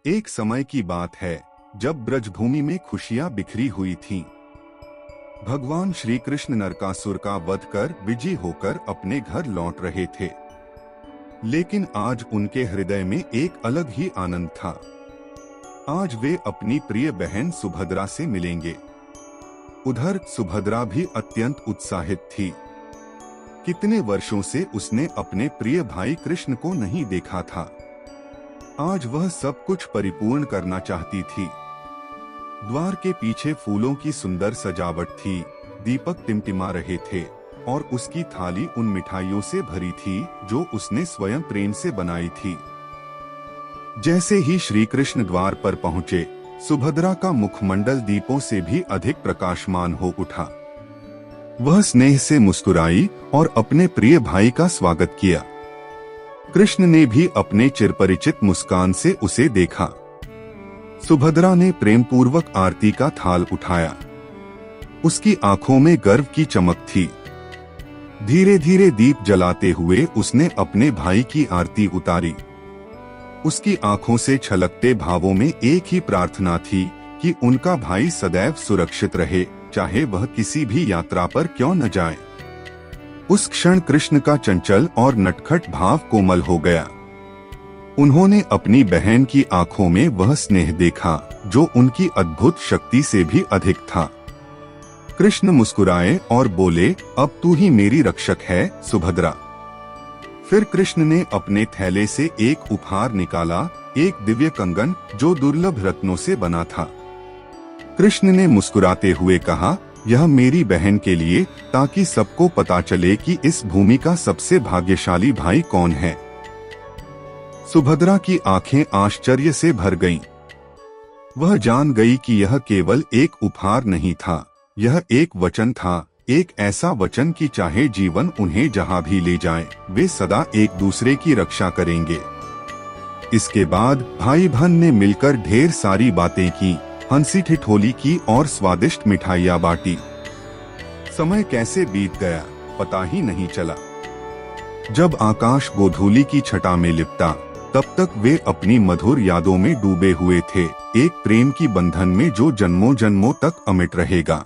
एक समय की बात है जब ब्रजभूमि में खुशियां बिखरी हुई थीं। भगवान श्री कृष्ण नरकासुर का वध कर विजयी होकर अपने घर लौट रहे थे। लेकिन आज उनके हृदय में एक अलग ही आनंद था। आज वे अपनी प्रिय बहन सुभद्रा से मिलेंगे। उधर सुभद्रा भी अत्यंत उत्साहित थी। कितने वर्षों से उसने अपने प्रिय भाई कृष्ण को नहीं देखा था। आज वह सब कुछ परिपूर्ण करना चाहती थी। द्वार के पीछे फूलों की सुंदर सजावट थी, दीपक टिमटिमा रहे थे और उसकी थाली उन मिठाइयों से भरी थी जो उसने स्वयं प्रेम से बनाई थी। जैसे ही श्री कृष्ण द्वार पर पहुँचे, सुभद्रा का मुखमंडल दीपों से भी अधिक प्रकाशमान हो उठा। वह स्नेह से मुस्कुराई और अपने प्रिय भाई का स्वागत किया। कृष्ण ने भी अपने चिरपरिचित मुस्कान से उसे देखा। सुभद्रा ने प्रेमपूर्वक आरती का थाल उठाया। उसकी आंखों में गर्व की चमक थी। धीरे धीरे दीप जलाते हुए उसने अपने भाई की आरती उतारी। उसकी आंखों से छलकते भावों में एक ही प्रार्थना थी कि उनका भाई सदैव सुरक्षित रहे, चाहे वह किसी भी यात्रा पर क्यों न जाए। उस क्षण कृष्ण का चंचल और नटखट भाव कोमल हो गया। उन्होंने अपनी बहन की आंखों में वह स्नेह देखा जो उनकी अद्भुत शक्ति से भी अधिक था। कृष्ण मुस्कुराए और बोले, अब तू ही मेरी रक्षक है सुभद्रा। फिर कृष्ण ने अपने थैले से एक उपहार निकाला, एक दिव्य कंगन जो दुर्लभ रत्नों से बना था। कृष्ण ने मुस्कुराते हुए कहा, यह मेरी बहन के लिए, ताकि सबको पता चले कि इस भूमि का सबसे भाग्यशाली भाई कौन है। सुभद्रा की आंखें आश्चर्य से भर गईं। वह जान गई कि यह केवल एक उपहार नहीं था, यह एक वचन था, एक ऐसा वचन कि चाहे जीवन उन्हें जहां भी ले जाए, वे सदा एक दूसरे की रक्षा करेंगे। इसके बाद भाई बहन ने मिलकर ढेर सारी बातें की, हंसी ठिठोली की और स्वादिष्ट मिठाइयाँ बांटी। समय कैसे बीत गया पता ही नहीं चला। जब आकाश गोधूली की छटा में लिपटा, तब तक वे अपनी मधुर यादों में डूबे हुए थे, एक प्रेम की बंधन में जो जन्मों जन्मों तक अमिट रहेगा।